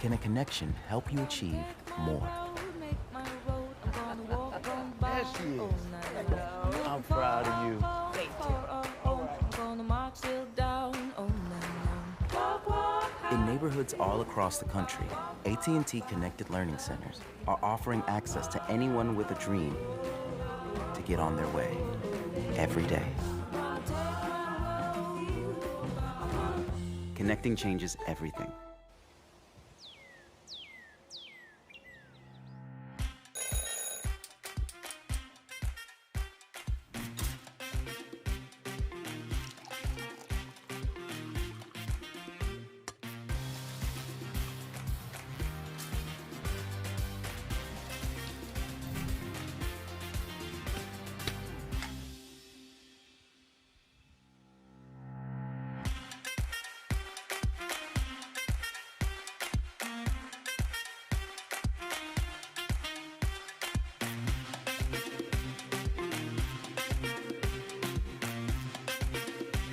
Can a connection help you achieve more? There she is. I'm proud of you. In neighborhoods all across the country, AT&T Connected Learning Centers are offering access to anyone with a dream to get on their way every day. Connecting changes everything.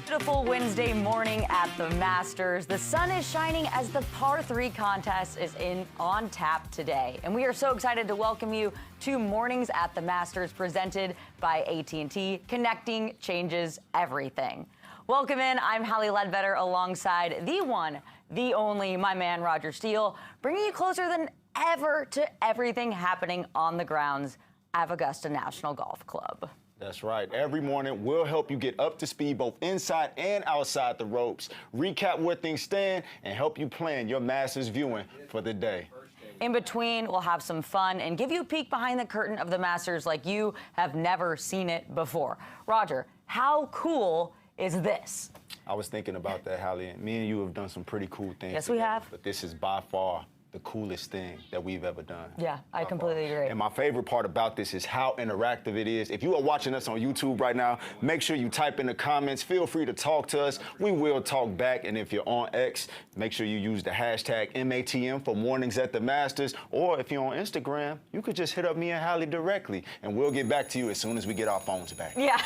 Beautiful Wednesday morning at the Masters. The sun is shining as the par 3 contest is on tap today. And we are so excited to welcome you to Mornings at the Masters presented by AT&T. Connecting changes everything. Welcome in. I'm Hally Leadbetter alongside the one, the only, my man Roger Steele, bringing you closer than ever to everything happening on the grounds of Augusta National Golf Club. That's right. Every morning, we'll help you get up to speed both inside and outside the ropes, recap where things stand, and help you plan your Masters viewing for the day. In between, we'll have some fun and give you a peek behind the curtain of the Masters like you have never seen it before. Roger, how cool is this? I was thinking about that, Hally. Me and you have done some pretty cool things Yes, together, we have. But this is by far the coolest thing that we've ever done. Yeah, I completely agree. And my favorite part about this is how interactive it is. If you are watching us on YouTube right now, make sure you type in the comments. Feel free to talk to us. We will talk back. And if you're on X, make sure you use the hashtag MATM for Mornings at the Masters. Or if you're on Instagram, you could just hit up me and Hally directly, and we'll get back to you as soon as we get our phones back. Yeah.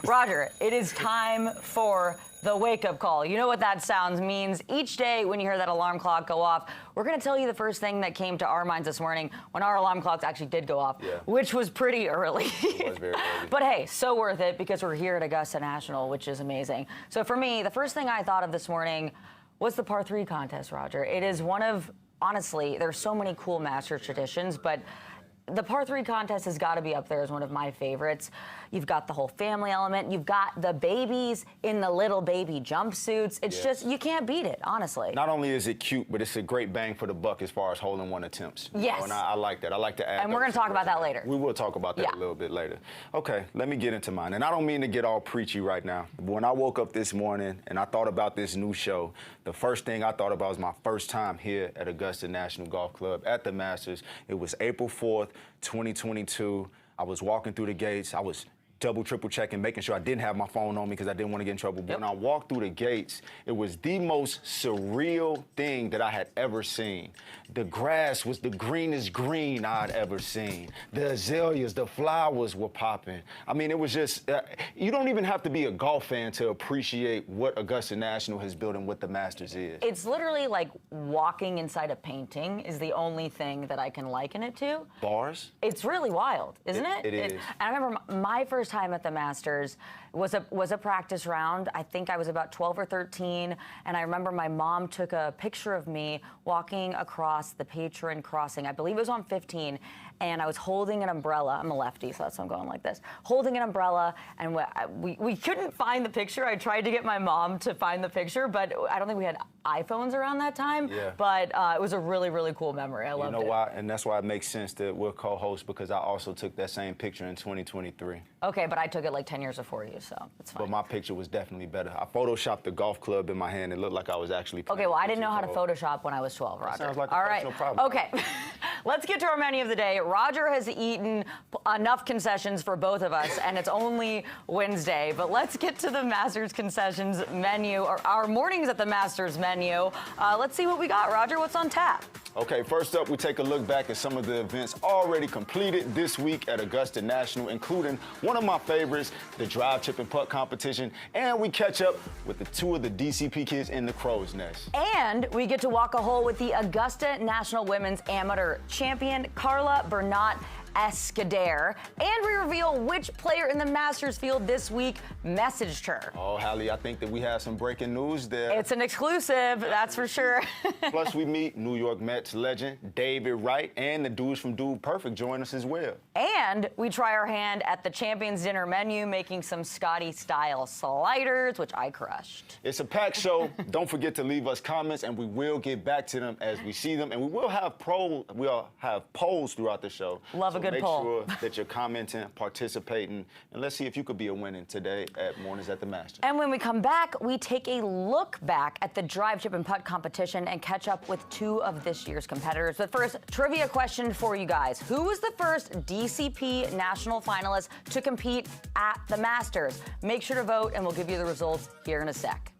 Roger, it is time for the wake-up call. You know what that sounds means. Each day when you hear that alarm clock go off, we're going to tell you the first thing that came to our minds this morning when our alarm clocks actually did go off, which was pretty early. It was very early. But hey, so worth it because we're here at Augusta National, which is amazing. So for me, the first thing I thought of this morning was the par 3 contest, Roger. It is one of, honestly, there's so many cool Masters traditions, but the par 3 contest has got to be up there as one of my favorites. You've got the whole family element. You've got the babies in the little baby jumpsuits. It's just, you can't beat it, honestly. Not only is it cute, but it's a great bang for the buck as far as hole-in-one attempts. Yes. And I like that. I like to add. And we're going to talk about that later. We will talk about that a little bit later. Okay, let me get into mine. And I don't mean to get all preachy right now. But when I woke up this morning and I thought about this new show, the first thing I thought about was my first time here at Augusta National Golf Club at the Masters. It was April 4th, 2022. I was walking through the gates. I was double, triple checking, making sure I didn't have my phone on me because I didn't want to get in trouble. But when I walked through the gates, it was the most surreal thing that I had ever seen. The grass was the greenest green I'd ever seen. The azaleas, the flowers were popping. I mean, it was just, you don't even have to be a golf fan to appreciate what Augusta National has built and what the Masters is. It's literally like walking inside a painting is the only thing that I can liken it to. Bars? It's really wild, isn't it? It is. And I remember my first time at the Masters was a practice round. I think I was about 12 or 13, and I remember my mom took a picture of me walking across the Patron crossing. I believe it was on 15, and I was holding an umbrella. I'm a lefty, so that's why I'm going like this. Holding an umbrella, and we couldn't find the picture. I tried to get my mom to find the picture, but I don't think we had iPhones around that time. Yeah. But it was a really, really cool memory. I loved it. You know why? And that's why it makes sense that we're co-hosts, because I also took that same picture in 2023. Okay, but I took it like 10 years before you, so it's fine. But my picture was definitely better. I photoshopped the golf club in my hand. It looked like I was actually playing. Okay, well, I didn't know how to Photoshop when I was 12, Roger. Sounds like a All right. personal problem. Okay, let's get to our menu of the day. Roger has eaten enough concessions for both of us, and it's only Wednesday. But let's get to the Masters concessions menu, or our Mornings at the Masters menu. Let's see what we got, Roger. What's on tap? Okay, first up, we take a look back at some of the events already completed this week at Augusta National, including one of my favorites, the drive, chip, and putt competition, and we catch up with the two of the DCP kids in the crow's nest. And we get to walk a hole with the Augusta National Women's Amateur Champion, Carla Bernat Escudero, and we reveal which player in the Masters field this week messaged her. Oh, Hally, I think that we have some breaking news there. It's an exclusive, that's for sure. Plus, we meet New York Mets legend David Wright, and the dudes from Dude Perfect join us as well. And we try our hand at the Champions Dinner menu, making some Scotty-style sliders, which I crushed. It's a packed show. Don't forget to leave us comments, and we will get back to them as we see them. And we will have polls throughout the show. Love a good poll. Make sure that you're commenting, participating, and let's see if you could be a winner today at Mornings at the Masters. And when we come back, we take a look back at the drive, chip, and putt competition and catch up with two of this year's competitors. But first, trivia question for you guys. Who was the first DCP national finalist to compete at the Masters? Make sure to vote, and we'll give you the results here in a sec.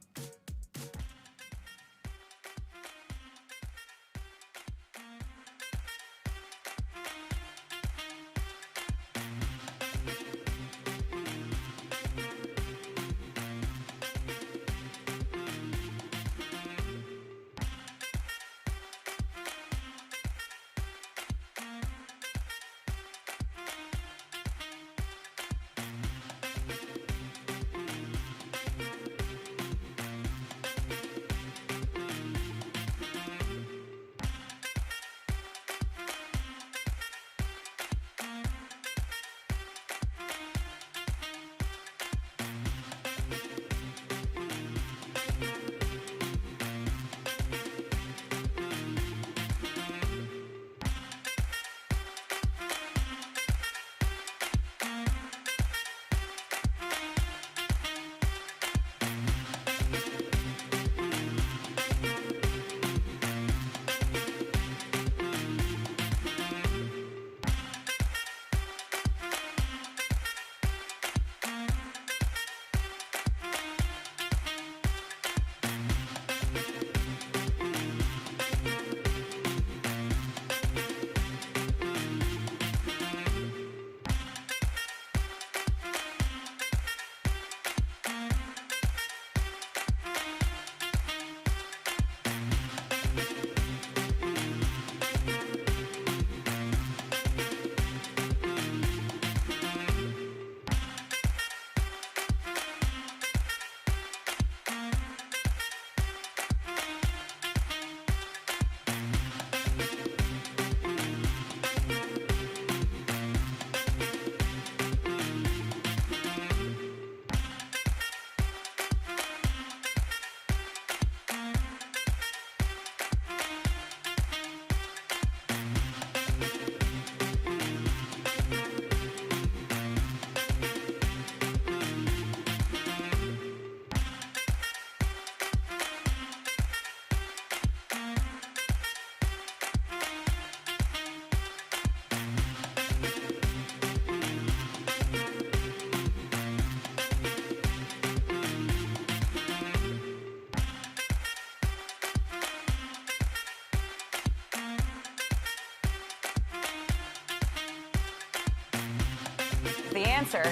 The answer.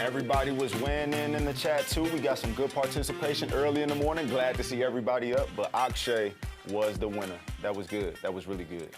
Everybody was weighing in the chat too. We got some good participation early in the morning. Glad to see everybody up, but Akshay was the winner. That was good. That was really good.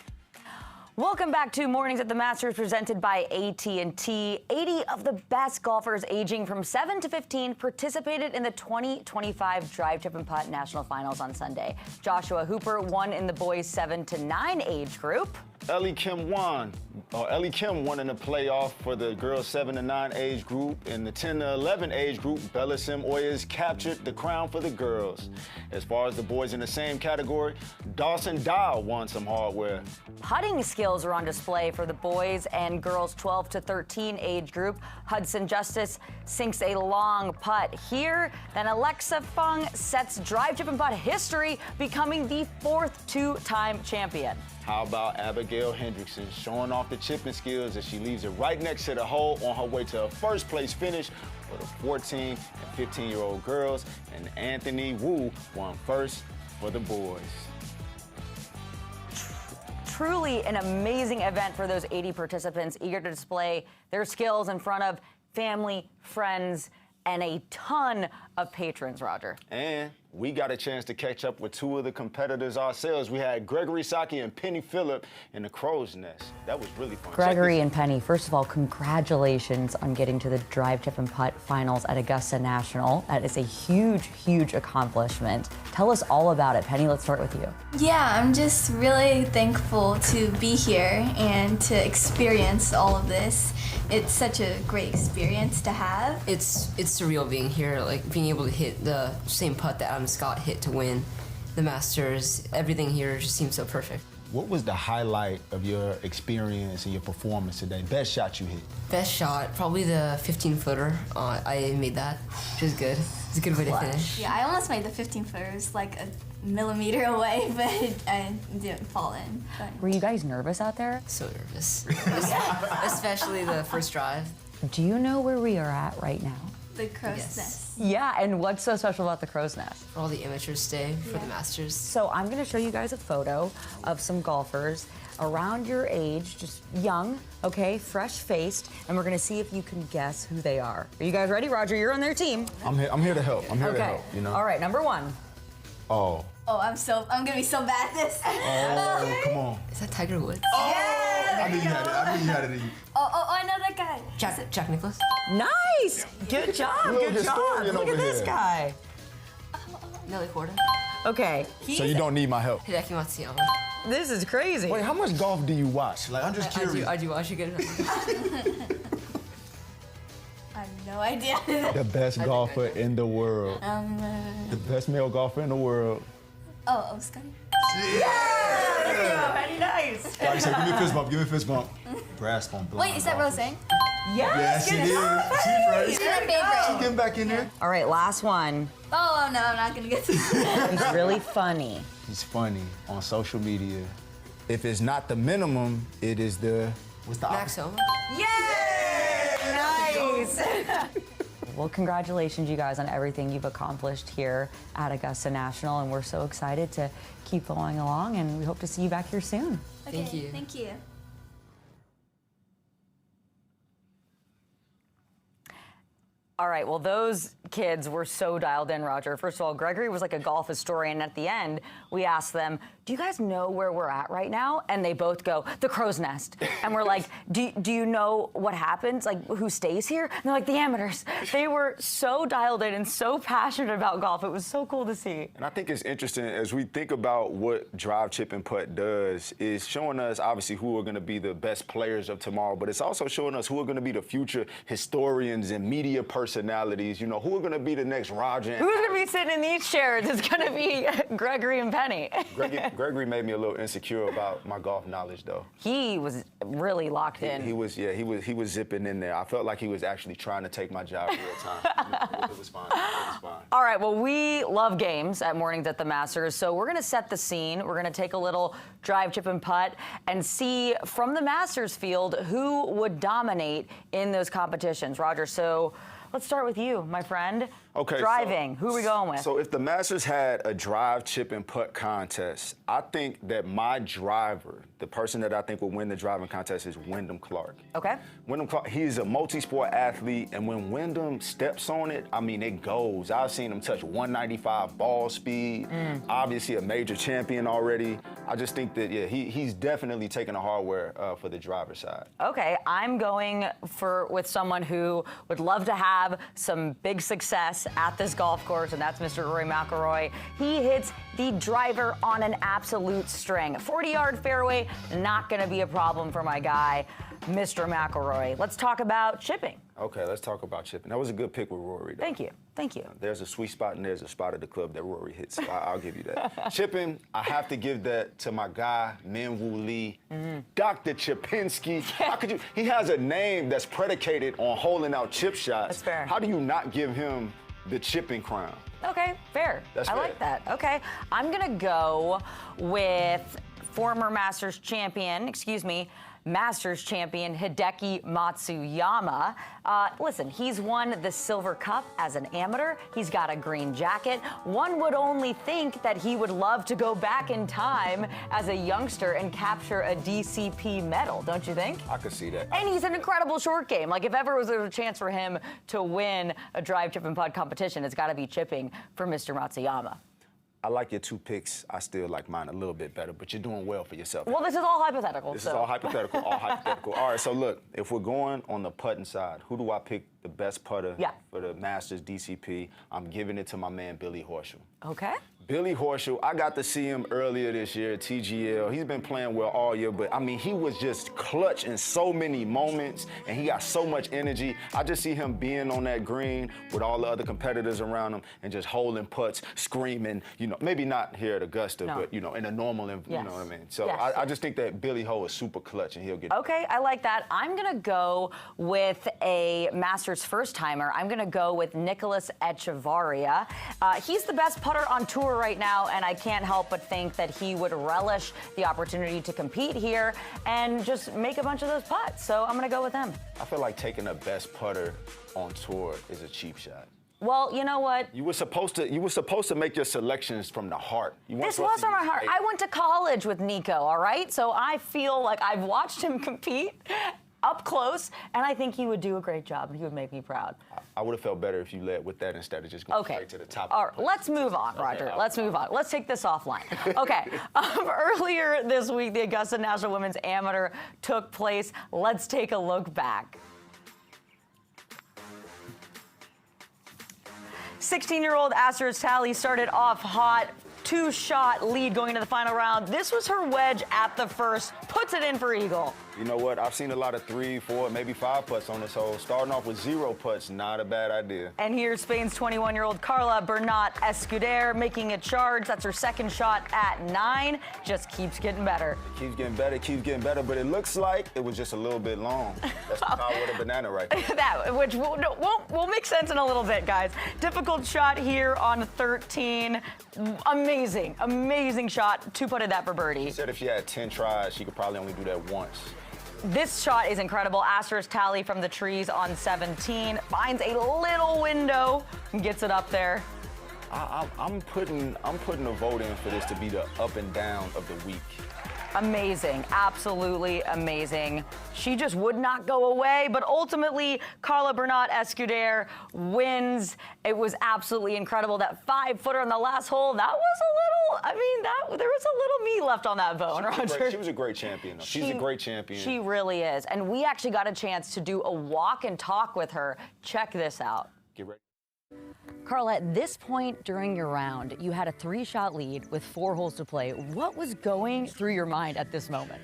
Welcome back to Mornings at the Masters, presented by AT&T. 80 of the best golfers aging from 7 to 15 participated in the 2025 Drive, Chip, and Putt National Finals on Sunday. Joshua Hooper won in the boys 7 to 9 age group. Ellie Kim won in the playoff for the girls 7 to 9 age group. In the 10 to 11 age group, Bella Sim Oyas captured the crown for the girls. As far as the boys in the same category, Dawson Dial won some hardware. Putting skills are on display for the boys and girls 12 to 13 age group. Hudson Justice sinks a long putt here. Then Alexa Fung sets Drive, Chip, and Putt history, becoming the 4th two-time champion. How about Abigail Hendrickson showing off the chipping skills as she leaves it right next to the hole on her way to a first place finish for the 14 and 15-year-old girls, and Anthony Wu won first for the boys. truly an amazing event for those 80 participants eager to display their skills in front of family, friends, and a ton of patrons, Roger. And we got a chance to catch up with two of the competitors ourselves. We had Gregory Saki and Penny Phillip in the Crow's Nest. That was really fun. Gregory and Penny, first of all, congratulations on getting to the drive, chip, and putt finals at Augusta National. That is a huge, huge accomplishment. Tell us all about it. Penny, let's start with you. Yeah, I'm just really thankful to be here and to experience all of this. It's such a great experience to have. It's surreal being here, like being able to hit the same putt that Adam Scott hit to win the Masters. Everything here just seems so perfect. What was the highlight of your experience and your performance today? Best shot you hit? Best shot, probably the 15-footer. I made that, which is good. It's a good way to finish. Yeah, I almost made the 15-footer. It was like a millimeter away, but I didn't fall in. But. Were you guys nervous out there? So nervous, especially the first drive. Do you know where we are at right now? The crow's Yes. nest. Yeah, and what's so special about the Crow's Nest? All the amateurs stay for the Masters. So I'm gonna show you guys a photo of some golfers around your age, just young, okay, fresh-faced, and we're gonna see if you can guess who they are. Are you guys ready? Roger, you're on their team. I'm here to help. I'm here to Okay, help, you know? all right, number one. Oh. Oh, I'm gonna be so bad at this. Oh, come on. Is that Tiger Woods? I knew you had it. I knew you had it in you. Oh, I know that guy. Jack Nicklaus? Nice! Good job, Little good job. historian Look at over this here. guy. Nelly Korda? Okay, So you don't need my help. Hideki Matsuyama? this is crazy. Wait, how much golf do you watch? Like, I'm just curious. I do watch a good amount. I have no idea. The best golfer in the world. The best male golfer in the world. Oh, Scotty. Very nice. Scotty said, give me a fist bump, give me a fist bump. Brass on blind Wait, is that golfers. Rose? Yes, Yes, it good is. job. She's right. She's my favorite. She's getting back in there. All right, last one. Oh, no, I'm not gonna get this. He's really funny. He's funny on social media. If it's not the minimum, it is the, what's the Max Homa? Nice. Well, congratulations, you guys, on everything you've accomplished here at Augusta National, and we're so excited to keep going along, and we hope to see you back here soon. Thank you. Thank you. All right, well, those kids were so dialed in, Roger. First of all, Gregory was like a golf historian. At the end, we asked them, do you guys know where we're at right now? And they both go, the Crow's Nest. And we're like, do you know what happens? Like, who stays here? And they're like, the amateurs. They were so dialed in and so passionate about golf. It was so cool to see. And I think it's interesting as we think about what drive, chip, and putt does is showing us obviously who are going to be the best players of tomorrow, but it's also showing us who are going to be the future historians and media personalities. You know, who are going to be the next Roger. Who's going to be sitting in these chairs? It's going to be Gregory and Penny. Gregory made me a little insecure about my golf knowledge, though. He was really locked in. He was zipping in there. I felt like he was actually trying to take my job real time. It was fine. It was fine. All right, well, we love games at Mornings at the Masters, so we're going to set the scene. We're going to take a little drive, chip, and putt and see from the Masters field who would dominate in those competitions. Roger, so let's start with you, my friend. Okay. Driving, who are we going with? So if the Masters had a drive, chip, and putt contest, I think that my driver, the person that I think will win the driving contest, is Wyndham Clark. Okay. Wyndham Clark, he's a multi-sport athlete, and when Wyndham steps on it, I mean, it goes. I've seen him touch 195 ball speed. Obviously a major champion already. I just think that, yeah, he's definitely taking the hardware for the driver's side. Okay, I'm going with someone who would love to have some big success at this golf course, and that's Mr. Rory McIlroy. He hits the driver on an absolute string. 40-yard fairway, not going to be a problem for my guy, Mr. McIlroy. Let's talk about chipping. Okay, let's talk about chipping. That was a good pick with Rory, though. Thank you. Thank you. There's a sweet spot and there's a spot at the club that Rory hits. So I'll give you that. Chipping, I have to give that to my guy, Min Woo Lee, Dr. Chipinski. How could you? He has a name that's predicated on holding out chip shots. That's fair. How do you not give him the chipping crown? Okay, fair. That's I fair. like that. Okay, I'm gonna go with former Masters champion, Masters champion Hideki Matsuyama. Listen, he's won the Silver Cup as an amateur. He's got a green jacket. One would only think that he would love to go back in time as a youngster and capture a DCP medal, don't you think? I could see that. And he's an incredible short game. Like, if ever was there a chance for him to win a drive, chip, and putt competition, it's got to be chipping for Mr. Matsuyama. I like your two picks. I still like mine a little bit better, but you're doing well for yourself. Well, this is all hypothetical. This is all hypothetical, all hypothetical. All right, so look, if we're going on the putting side, who do I pick the best putter for the Masters DCP? I'm giving it to my man, Billy Horschel. Okay. Billy Horschel, I got to see him earlier this year at TGL. He's been playing well all year, but I mean, he was just clutch in so many moments, and he got so much energy. I just see him being on that green with all the other competitors around him and just holding putts, screaming, you know, maybe not here at Augusta, but, you know, in a normal, you know what I mean? So I just think that Billy Ho is super clutch, and he'll get it. Okay, I like that. I'm going to go with a Masters first-timer. I'm going to go with Nicholas Echevarria. He's the best putter on tour right now, and I can't help but think that he would relish the opportunity to compete here and just make a bunch of those putts. So I'm going to go with him. I feel like taking the best putter on tour is a cheap shot. Well, you know what? You were supposed to make your selections from the heart. This was from my heart. I went to college with Nico, all right? So I feel like I've watched him compete up close, and I think he would do a great job, and he would make me proud. I would have felt better if you led with that instead of just going straight to the top. All right, let's move on, Roger. Let's move on. Let's take this offline. Okay. Earlier this week, the Augusta National Women's Amateur took place. Let's take a look back. 16-year-old Hally started off hot. 2-shot lead going into the final round. This was her wedge at the first, puts it in for eagle. You know what? I've seen a lot of 3, 4, maybe 5 putts on this hole. Starting off with 0 putts, not a bad idea. And here's Spain's 21-year-old Carla Bernat Escuder making a charge. That's her second shot at 9. Just keeps getting better. It keeps getting better, but it looks like it was just a little bit long. That's the power of the banana right there. That, which will make sense in a little bit, guys. Difficult shot here on 13. Amazing shot. 2-putted that for birdie. She said if she had 10 tries, she could probably only do that once. This shot is incredible. Tally from the trees on 17. Finds a little window and gets it up there. I'm putting a vote in for this to be the up and down of the week. Amazing, absolutely amazing. She just would not go away, but ultimately, Carla Bernat Escuder wins. It was absolutely incredible. That 5-footer on the last hole, that was a little, there was a little meat left on that bone, Roger. She was a great champion, though. She's a great champion. She really is. And we actually got a chance to do a walk and talk with her. Check this out. Get ready. Carla, at this point during your round, you had a 3-shot lead with 4 holes to play. What was going through your mind at this moment?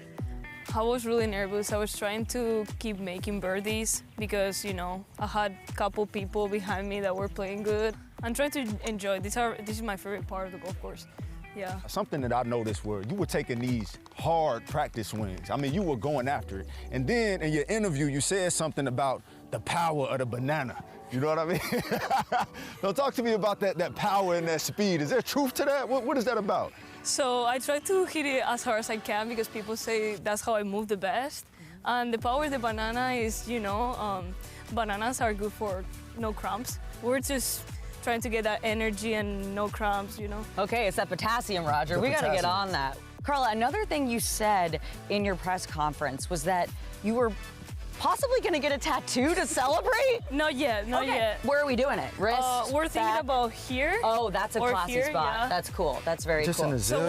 I was really nervous. I was trying to keep making birdies because, you know, I had a couple people behind me that were playing good. I'm trying to enjoy. This is my favorite part of the golf course. Yeah. Something that I noticed were you were taking these hard practice swings. I mean, you were going after it. And then in your interview, you said something about the power of the banana. You know what I mean? Now talk to me about that power and that speed. Is there truth to that? What is that about? So I try to hit it as hard as I can because people say that's how I move the best. And the power of the banana is, you know, bananas are good for no cramps. We're just trying to get that energy and no cramps, you know. Okay, it's that potassium, Roger. We got to get on that. Carla, another thing you said in your press conference was that you were possibly going to get a tattoo to celebrate? Not yet, not yet. Where are we doing it? Wrist? We're thinking about here. Oh, that's a classy here, spot. yeah. That's cool. That's very Just cool. An So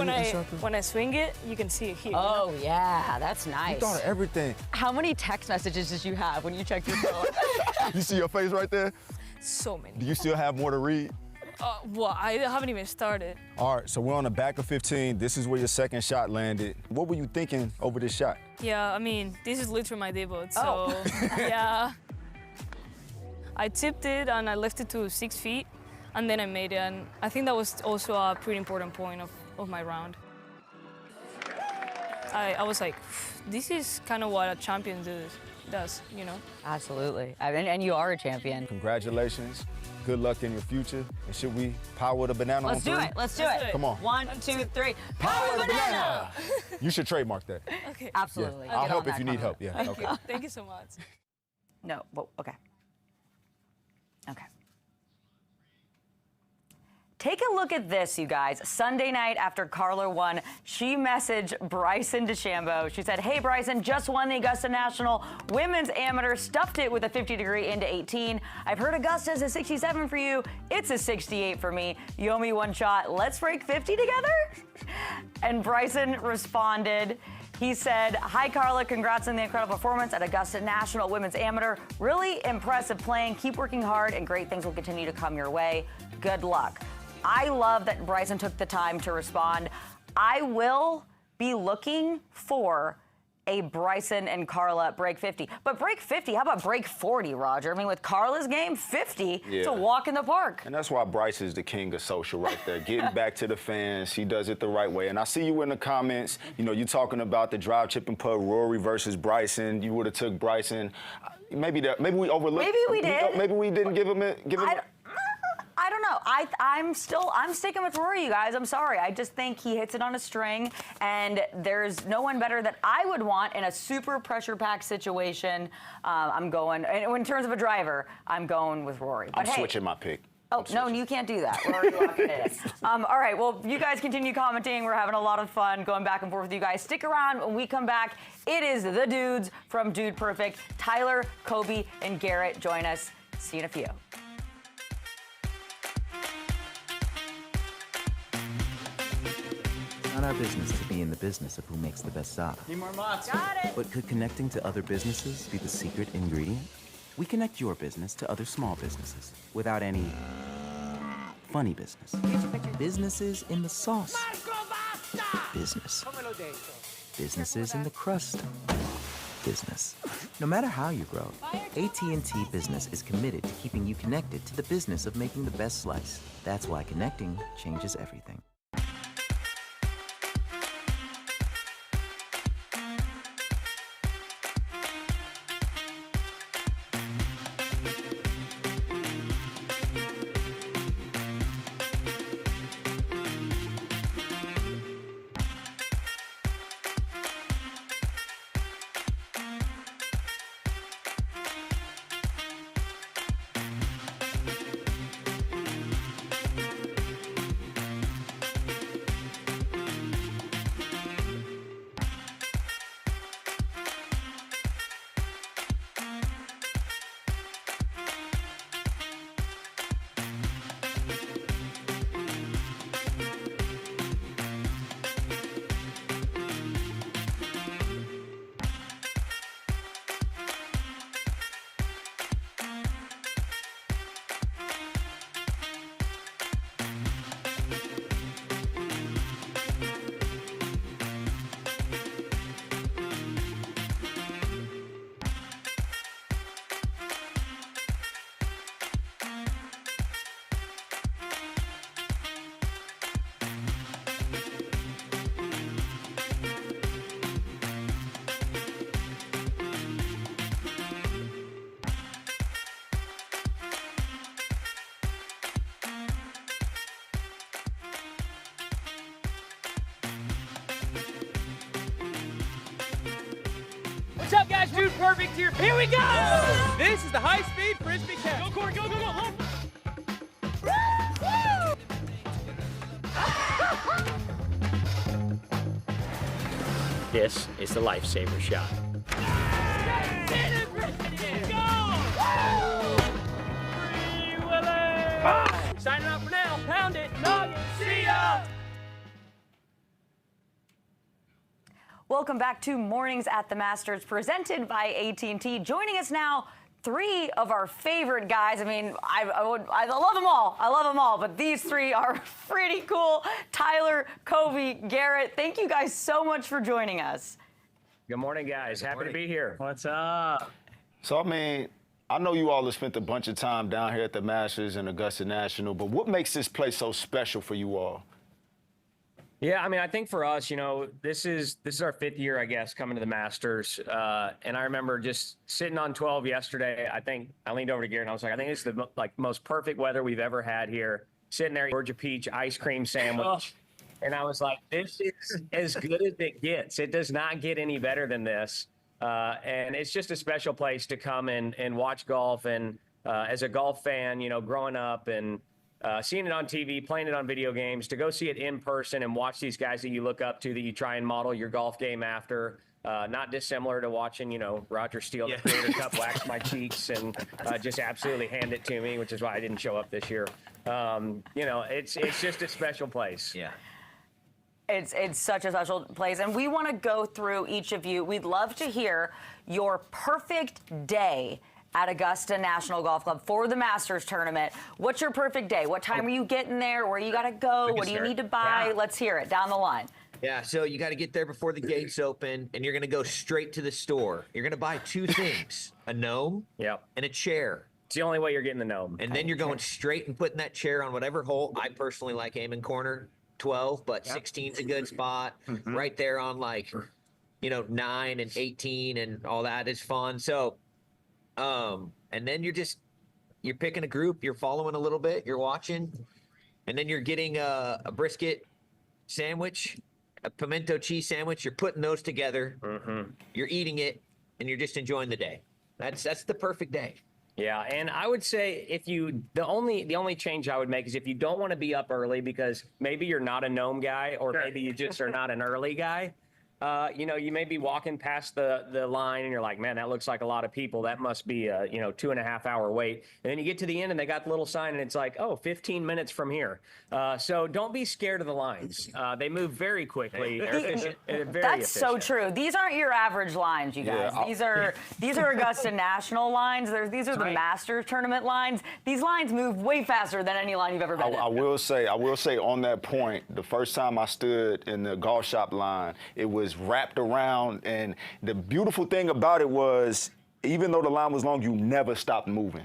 when I swing it, you can see it here. Oh, yeah, that's nice. You thought of everything. How many text messages did you have when you checked your phone? You see your face right there? So many. Do you still have more to read? Well, I haven't even started. All right, so we're on the back of 15. This is where your second shot landed. What were you thinking over this shot? Yeah, I mean, this is literally my debut, so yeah. I tipped it and I left it to 6 feet, and then I made it, and I think that was also a pretty important point of my round. I was like, this is kind of what a champion does, you know? Absolutely. And you are a champion. Congratulations. good luck in your future. And should we power the banana Let's do on it. Let's do it. Come on. 1, 2, 3. Power the banana. You should trademark that. Okay. Absolutely. I'll Get help on if you that need comment. help. Yeah. Okay. Thank you so much. No, but okay. Okay. Take a look at this, you guys. Sunday night after Carla won, she messaged Bryson DeChambeau. She said, "Hey, Bryson, just won the Augusta National Women's Amateur, stuffed it with a 50-degree into 18. I've heard Augusta's a 67 for you. It's a 68 for me. You owe me one shot. Let's break 50 together?" And Bryson responded. He said, "Hi, Carla. Congrats on the incredible performance at Augusta National Women's Amateur. Really impressive playing. Keep working hard, and great things will continue to come your way. Good luck." I love that Bryson took the time to respond. I will be looking for a Bryson and Carla break 50. But break 50, how about break 40, Roger? I mean, with Carla's game, 50, it's a walk in the park. And that's why Bryce is the king of social right there, getting back to the fans. He does it the right way. And I see you in the comments, you know, you're talking about the drive, chip, and putt, Rory versus Bryson. You would have took Bryson. Maybe we overlooked. Maybe we did. Maybe we didn't give him I don't know. I'm sticking with Rory, you guys. I'm sorry. I just think he hits it on a string, and there's no one better that I would want in a super pressure-packed situation. I'm going, in terms of a driver, I'm going with Rory. But I'm switching my pick. Oh, no, you can't do that. We're already locked it in. All right, well, you guys continue commenting. We're having a lot of fun going back and forth with you guys. Stick around. When we come back, it is the dudes from Dude Perfect. Tyler, Kobe, and Garrett join us. See you in a few. It's not our business to be in the business of who makes the best sock. Need more mods. Got it. But could connecting to other businesses be the secret ingredient? We connect your business to other small businesses without any funny business. Businesses in the sauce business. Businesses in the crust business. No matter how you grow, AT&T Business is committed to keeping you connected to the business of making the best slice. That's why connecting changes everything. What's up, guys? Dude Perfect here. Here we go! This is the high-speed frisbee catch. Go, Corey, go, go, go. This is the lifesaver shot. Signing out for now. Pound it. Noggin. See ya! Welcome back to Mornings at the Masters, presented by AT&T. Joining us now, three of our favorite guys. I mean, I love them all. I love them all, but these three are pretty cool. Tyler, Kobe, Garrett, thank you guys so much for joining us. Good morning, guys. Happy to be here. What's up? So, I mean, I know you all have spent a bunch of time down here at the Masters and Augusta National, but what makes this place so special for you all? Yeah, I mean, I think for us, this is our 5th year, I guess, coming to the Masters. And I remember just sitting on 12 yesterday. I think I leaned over to Garrett and I was like, I think it's the most perfect weather we've ever had here. Sitting there, Georgia peach ice cream sandwich. And I was like, this is as good as it gets. It does not get any better than this. And it's just a special place to come and watch golf. And as a golf fan, growing up and seeing it on TV, playing it on video games, to go see it in person and watch these guys that you look up to, that you try and model your golf game after, not dissimilar to watching, Roger Steele, the Creator Cup, wax my cheeks and just absolutely hand it to me, which is why I didn't show up this year. It's just a special place. Yeah. It's such a special place, and we want to go through each of you. We'd love to hear your perfect day at Augusta National Golf Club for the Masters tournament. What's your perfect day? What time are you getting there? Where you got to go? What do you need to buy? Yeah. Let's hear it down the line. Yeah, so you got to get there before the gates open, and you're going to go straight to the store. You're going to buy 2 things, a gnome and a chair. It's the only way you're getting the gnome. And then you're going straight and putting that chair on whatever hole. I personally like aiming corner 12, but 16's a good spot. Right there on 9 and 18 and all that is fun. So, and then you're picking a group, you're following a little bit, you're watching, and then you're getting a brisket sandwich, a pimento cheese sandwich. You're putting those together. You're eating it, and you're just enjoying the day. That's the perfect day. Yeah, and I would say the only change I would make is if you don't want to be up early because maybe you're not a gnome guy or maybe you just are not an early guy. You may be walking past the line and you're like, man, that looks like a lot of people. That must be a 2.5 hour wait. And then you get to the end and they got the little sign and it's like, 15 minutes from here. So don't be scared of the lines. They move very quickly. They're efficient. That's so true. These aren't your average lines, you guys. Yeah, These are Augusta National lines. These are the Masters tournament lines. These lines move way faster than any line you've ever been in. I will say on that point, the first time I stood in the golf shop line, it was wrapped around, and the beautiful thing about it was, even though the line was long, you never stopped moving.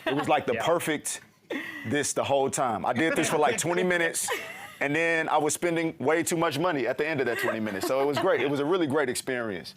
It was like the perfect the whole time. I did this for like 20 minutes, and then I was spending way too much money at the end of that 20 minutes. So it was great. It was a really great experience.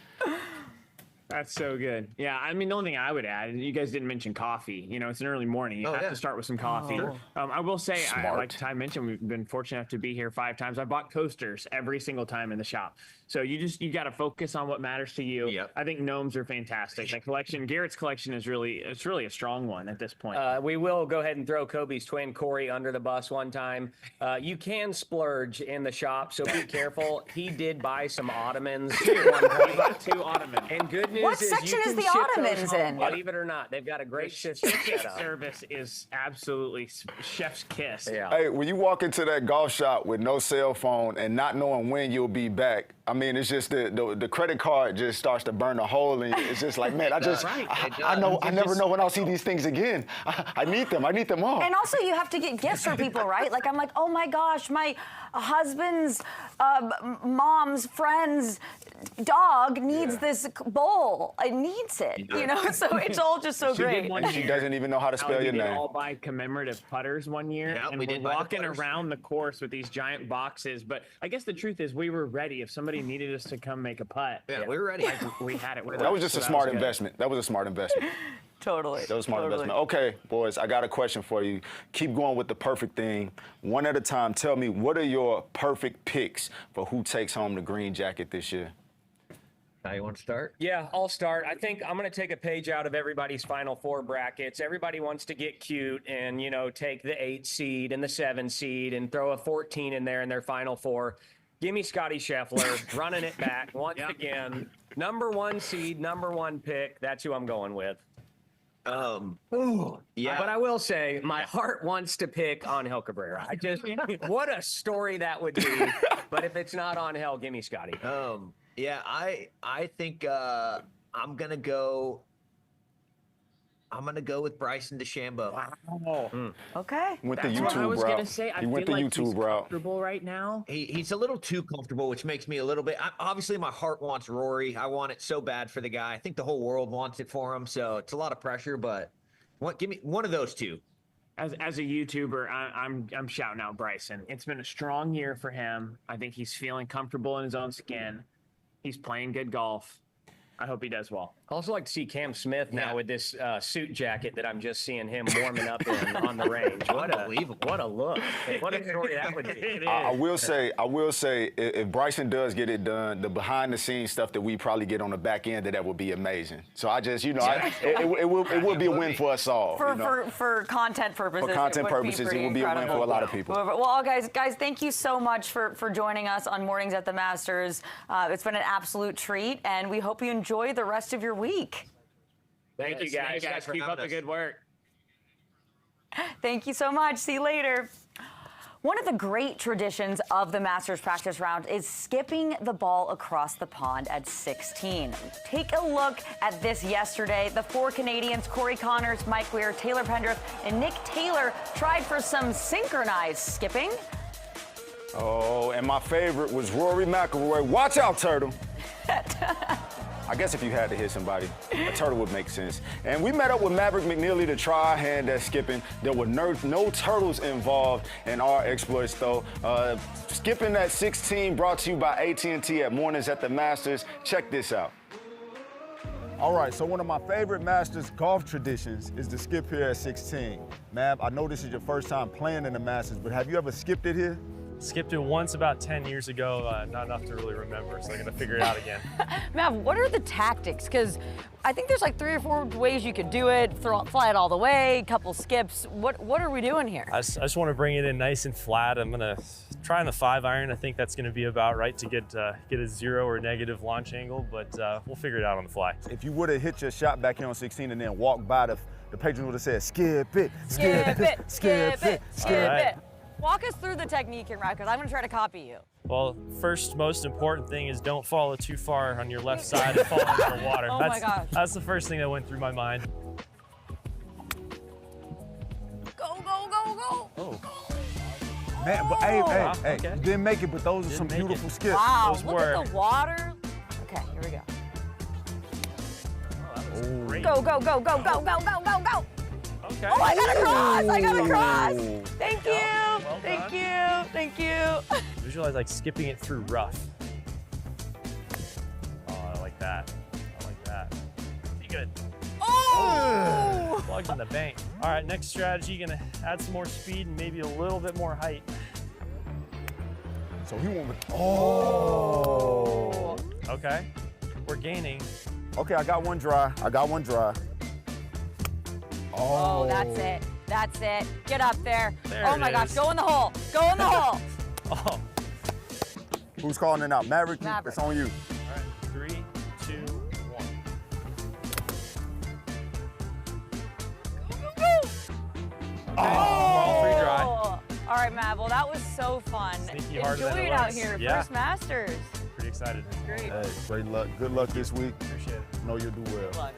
That's so good. Yeah, I mean, the only thing I would add, and you guys didn't mention coffee. It's an early morning. You have to start with some coffee. I will say, like Ty mentioned, we've been fortunate enough to be here 5 times. I bought coasters every single time in the shop. So you got to focus on what matters to you. Yep. I think gnomes are fantastic. The collection, Garrett's collection is really a strong one at this point. We will go ahead and throw Kobe's twin, Corey, under the bus one time. You can splurge in the shop, so be careful. He did buy some ottomans. He bought 2 ottomans. And good news What is section you is can the ship those ottomans home. in? Believe it or not, they've got a great system set up. Service is absolutely chef's kiss. Yeah. Hey, when you walk into that golf shop with no cell phone and not knowing when you'll be back, I mean, it's just the credit card just starts to burn a hole in you. It's just like, man, I never know when I'll see these things again. I need them all. And also, you have to get gifts for people, right? Like, I'm like, oh my gosh, my husband's mom's friend's dog needs this bowl. It needs it, So it's all just so great. She doesn't even know how to spell your We name. all buy commemorative putters one year, and we're walking around the course with these giant boxes. But I guess the truth is, we were ready. If somebody needed us to come make a putt, we were ready. We had it with That us, was just so a that smart was good. investment. That was a smart investment. Totally. That was a smart investment. Okay, boys, I got a question for you. Keep going with the perfect thing. One at a time. Tell me, what are your perfect picks for who takes home the green jacket this year? Now you want to start? Yeah, I'll start. I think I'm going to take a page out of everybody's Final Four brackets. Everybody wants to get cute and, take the 8 seed and the 7 seed and throw a 14 in there in their Final Four. Give me Scotty Scheffler running it back once again. Number 1 seed, number 1 pick. That's who I'm going with. Yeah. But I will say, my heart wants to pick Angel Cabrera. What a story that would be. But if it's not Angel, give me Scotty. Yeah, I think I'm gonna go with Bryson DeChambeau. Wow. Okay. Went the That's what I YouTube was route. gonna say. I He went feel the like he's YouTube route. comfortable right now. He's a little too comfortable, which makes me a little bit. Obviously, my heart wants Rory. I want it so bad for the guy. I think the whole world wants it for him. So it's a lot of pressure. But give me one of those two. As a YouTuber, I'm shouting out Bryson. It's been a strong year for him. I think he's feeling comfortable in his own skin. He's playing good golf. I hope he does well. I also like to see Cam Smith now with this suit jacket that I'm just seeing him warming up in on the range. What a look. What a story that would be. I will say, if Bryson does get it done, the behind the scenes stuff that we probably get on the back end of that would be amazing. So I just, it will be a win for us all. For content purposes. For content purposes, it will be a win for a lot of people. Well, guys, thank you so much for joining us on Mornings at the Masters. It's been an absolute treat, and we hope you enjoy the rest of your week. Thank you guys. Keep up the good work. Thank you so much. See you later. One of the great traditions of the Masters practice round is skipping the ball across the pond at 16. Take a look at this yesterday. The 4 Canadians, Corey Connors, Mike Weir, Taylor Pendrith, and Nick Taylor tried for some synchronized skipping. Oh, and my favorite was Rory McIlroy. Watch out, Turtle. I guess if you had to hit somebody, a turtle would make sense. And we met up with Maverick McNeely to try our hand at skipping. There were no turtles involved in our exploits, though. Skipping at 16 brought to you by AT&T at Mornings at the Masters. Check this out. All right, so one of my favorite Masters golf traditions is to skip here at 16. Mav, I know this is your first time playing in the Masters, but have you ever skipped it here? Skipped it once about 10 years ago, not enough to really remember, so I'm gonna figure it out again. Mav, what are the tactics? Because I think there's like 3 or 4 ways you could do it. Fly it all the way, couple skips. What are we doing here? I just want to bring it in nice and flat. I'm gonna try on the 5-iron. I think that's gonna be about right to get a 0 or negative launch angle, but we'll figure it out on the fly. If you would have hit your shot back here on 16 and then walked by, the patrons would have said, skip it, skip it, skip it, skip it. Walk us through the technique here, Matt, because I'm going to try to copy you. Well, first most important thing is don't follow too far on your left side and fall into the water. Oh my gosh. That's the first thing that went through my mind. Go, go, go, go. Oh. Man, but hey, okay. You didn't make it, but those are some beautiful skips. Wow, Those look were. at the water. Okay, here we go. Oh, that was great. Go, go, go, go, go, go, go, go, go. Okay. Oh, I got a cross! I got a cross! Thank you! Well Thank done. you! Thank you! Visualize like skipping it through rough. Oh, I like that. I like that. Be good. Oh! Plugged in the bank. All right, next strategy, gonna add some more speed and maybe a little bit more height. So he went with, oh. Okay, we're gaining. Okay, I got one dry. Oh, that's it. That's it. Get up there. There Oh my it gosh, is. go in the hole. Go in the hole. Oh, Who's calling it out? Maverick, Maverick. it's on you. all right, 3, 2, 1. Okay, all 3 dry. Oh. All right, Mav. Well, that was so fun. Sneaky harder than it Enjoyed out looks. here. Yeah. First Masters. Pretty excited. Great. Hey, great luck. Good luck this week. Appreciate it. Know you'll do well. Good luck.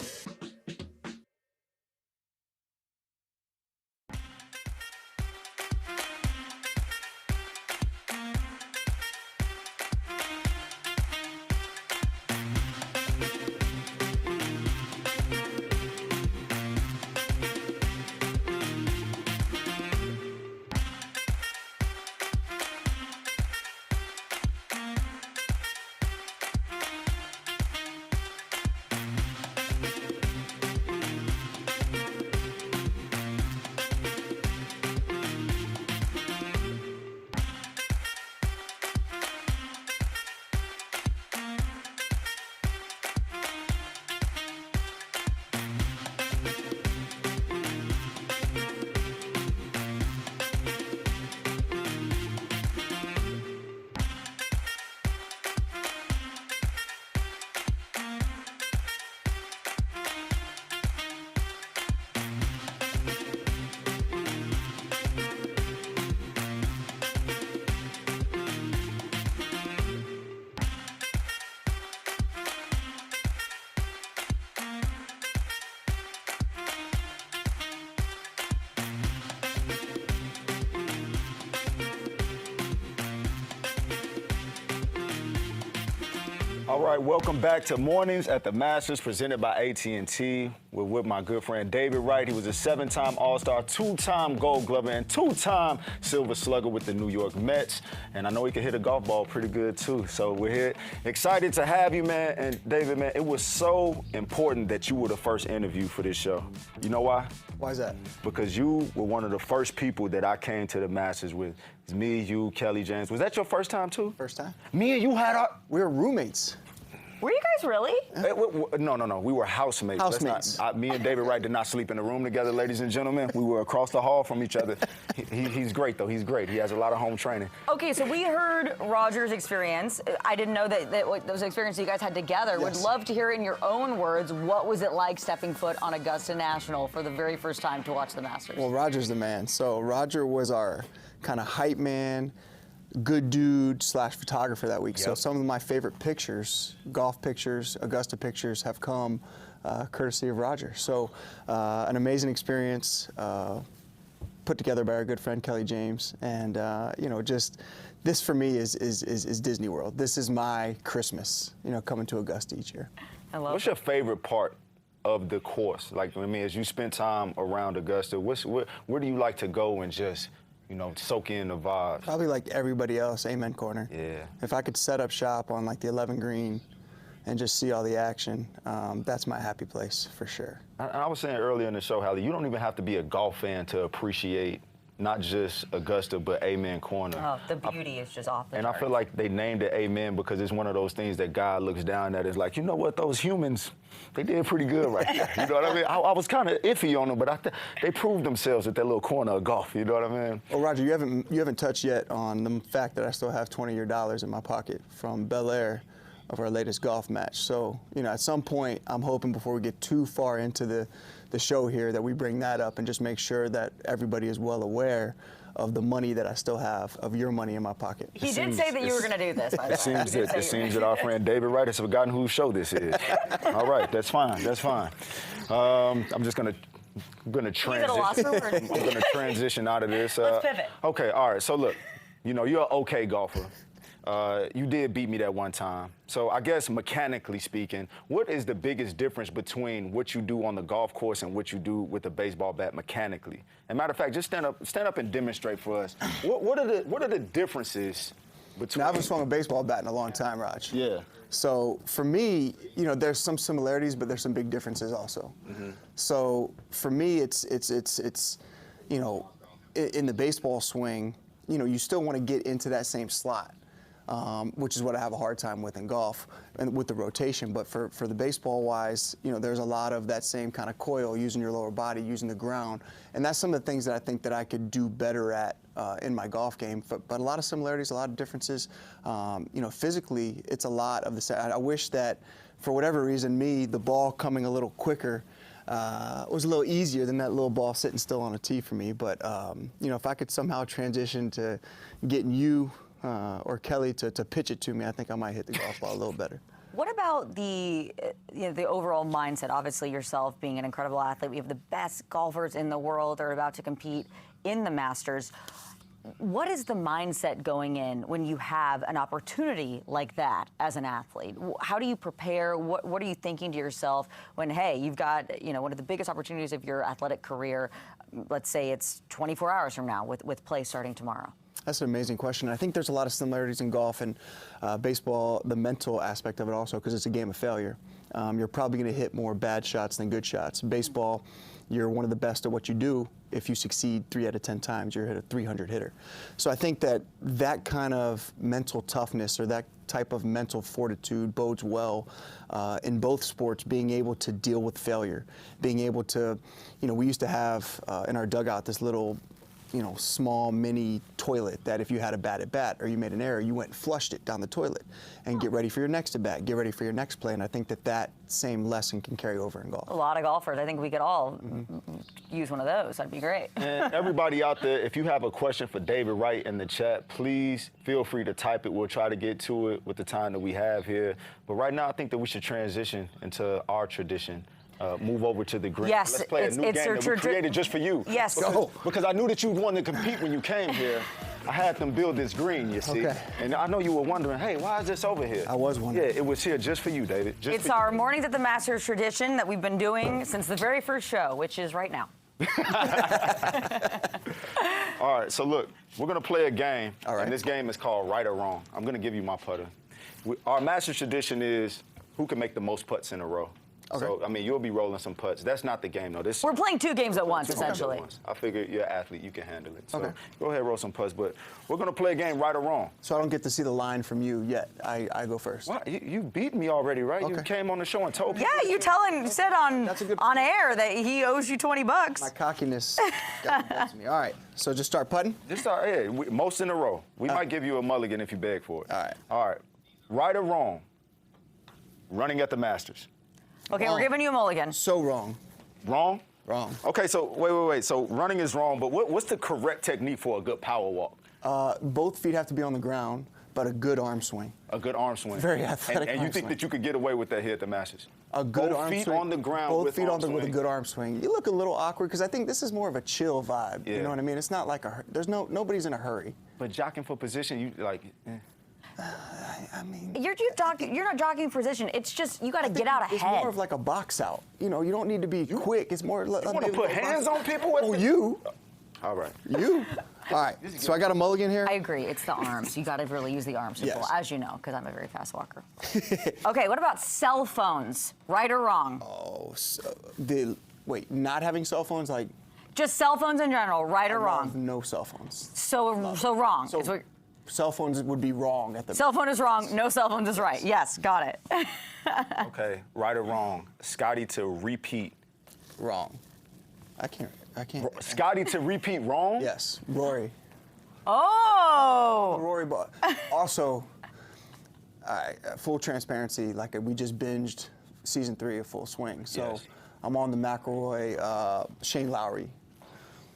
All right, welcome back to Mornings at the Masters, presented by AT&T. We're with my good friend David Wright. He was a 7-time All-Star, 2-time Gold Glover, and 2-time Silver Slugger with the New York Mets. And I know he can hit a golf ball pretty good, too. So we're here. Excited to have you, man. And David, man, it was so important that you were the first interview for this show. You know why? Why is that? Because you were one of the first people that I came to the Masters with. It's me, you, Kelly James. Was that your first time, too? First time. Me and you had our... We were roommates. Were you guys really? No. We were housemates. Housemates. Me and David Wright did not sleep in a room together, ladies and gentlemen. We were across the hall from each other. He's great, though. He's great. He has a lot of home training. Okay, so we heard Roger's experience. I didn't know that those experiences you guys had together. Yes. Would love to hear in your own words, what was it like stepping foot on Augusta National for the very first time to watch the Masters? Well, Roger's the man. So Roger was our kind of hype man, good dude / photographer that week. Yep. So some of my favorite pictures, golf pictures, Augusta pictures, have come courtesy of Roger. So an amazing experience put together by our good friend Kelly James, and just this for me is Disney World. This is my Christmas, coming to Augusta each year. What's your favorite part of the course? Like, I mean, as you spend time around Augusta, where do you like to go and just soak in the vibes? Probably like everybody else, amen corner. Yeah. If I could set up shop on like the 11 green and just see all the action, that's my happy place for sure. I was saying earlier in the show, Hally, you don't even have to be a golf fan to appreciate not just Augusta, but Amen Corner. Oh, the beauty is just off the And charts. I feel like they named it Amen because it's one of those things that God looks down at. Is like, you know what, those humans, they did pretty good right there. You know what I mean? I was kind of iffy on them, but they proved themselves at that little corner of golf. You know what I mean? Well, Roger, you haven't touched yet on the fact that I still have $20 of your dollars in my pocket from Bel Air of our latest golf match. So, at some point, I'm hoping before we get too far into the show here that we bring that up and just make sure that everybody is well aware of the money that I still have, of your money in my pocket. He did say that you were going to do this, by the way. It seems that our friend David Wright has forgotten whose show this is. All right, that's fine. I'm just going to transition out of this. Let's pivot. Okay, all right. So look, you're an okay golfer. You did beat me that one time. So I guess mechanically speaking, what is the biggest difference between what you do on the golf course and what you do with the baseball bat mechanically? And matter of fact, just stand up and demonstrate for us. What are the differences between? Now, I haven't swung a baseball bat in a long time, Raj. Yeah. So for me, there's some similarities, but there's some big differences also. Mm-hmm. So for me, it's in the baseball swing, you still want to get into that same slot. Which is what I have a hard time with in golf and with the rotation. But for the baseball wise, there's a lot of that same kind of coil, using your lower body, using the ground. And that's some of the things that I think that I could do better at in my golf game. But a lot of similarities, a lot of differences. Physically, it's a lot of the same. I wish that for whatever reason, the ball coming a little quicker was a little easier than that little ball sitting still on a tee for me. But, if I could somehow transition to getting you or Kelly to pitch it to me, I think I might hit the golf ball a little better. What about the overall mindset? Obviously, yourself being an incredible athlete, we have the best golfers in the world are about to compete in the Masters. What is the mindset going in when you have an opportunity like that as an athlete? How do you prepare? What are you thinking to yourself when, hey, you've got one of the biggest opportunities of your athletic career? Let's say it's 24 hours from now with play starting tomorrow. That's an amazing question. I think there's a lot of similarities in golf and baseball, the mental aspect of it also, because it's a game of failure. You're probably going to hit more bad shots than good shots. Baseball, you're one of the best at what you do. If you succeed 3 out of 10 times, you're a 300 hitter. So I think that kind of mental toughness or that type of mental fortitude bodes well in both sports, being able to deal with failure, being able to, we used to have in our dugout this little small mini toilet that if you had a bad at bat or you made an error, you went and flushed it down the toilet and get ready for your next at bat, get ready for your next play. And I think that same lesson can carry over in golf. A lot of golfers. I think we could all use one of those. That'd be great. And everybody out there, if you have a question for David Wright in the chat, please feel free to type it. We'll try to get to it with the time that we have here. But right now, I think that we should transition into our tradition. Move over to the green. Yes, let's play a new game that we created just for you. Yes. Because I knew that you wanted to compete when you came here. I had them build this green, you see. Okay. And I know you were wondering, hey, why is this over here? I was wondering. Yeah, it was here just for you, David. It's our Mornings at the Masters tradition that we've been doing since the very first show, which is right now. All right, so look, we're going to play a game. All right. And this game is called Right or Wrong. I'm going to give you my putter. Our Masters tradition is who can make the most putts in a row. Okay. So, I mean, you'll be rolling some putts. That's not the game, though. We're playing 2 games at once, essentially. I figure you're an athlete. You can handle it. So Okay. go ahead, roll some putts. But we're going to play a game Right or Wrong. So I don't get to see the line from you yet. I go first. What? You beat me already, right? You Okay. came on the show and told me. Yeah, you said on air that he owes you $20. My cockiness got to me. All right, so just start putting? Just start, yeah, most in a row. We might give you a mulligan if you beg for it. All right. All right. Right or wrong? Running at the Masters. Okay, Wrong. we're giving you a mulligan. So wrong. Wrong? Wrong. Okay, so wait. So running is wrong, but what's the correct technique for a good power walk? Both feet have to be on the ground, but a good arm swing. A good arm swing. Very athletic And you arm think swing. that you could get away with that here at the Masters? A good Both arm feet swing. on the ground Both with feet arm with a swing. good arm swing. You look a little awkward because I think this is more of a chill vibe. Yeah. You know what I mean? It's not like nobody's in a hurry. But jockeying for position, you like. I mean, You're not jockeying for position. It's just you got to get out ahead. It's more of like a box out. You know, you don't need to be quick. It's more. You want to put hands on people? Oh, you. All right. You. All right. So I got a mulligan here. I agree. It's the arms. You got to really use the arms to Yes. pull, as you know, because I'm a very fast walker. Okay, what about cell phones? Right or wrong? Oh, so wait, not having cell phones, like. Just cell phones in general. Right or I wrong? love no cell phones. So wrong. So is what- cell phones would be wrong at the. Cell phone is wrong. No cell phones is right. Yes, got it. Okay, right or wrong? Scotty to repeat. Wrong. I can't. Scotty to repeat wrong? Yes, Rory. Oh. Rory, but also, full transparency, like we just binged season 3 of Full Swing, so Yes. I'm on the McElroy, Shane Lowry.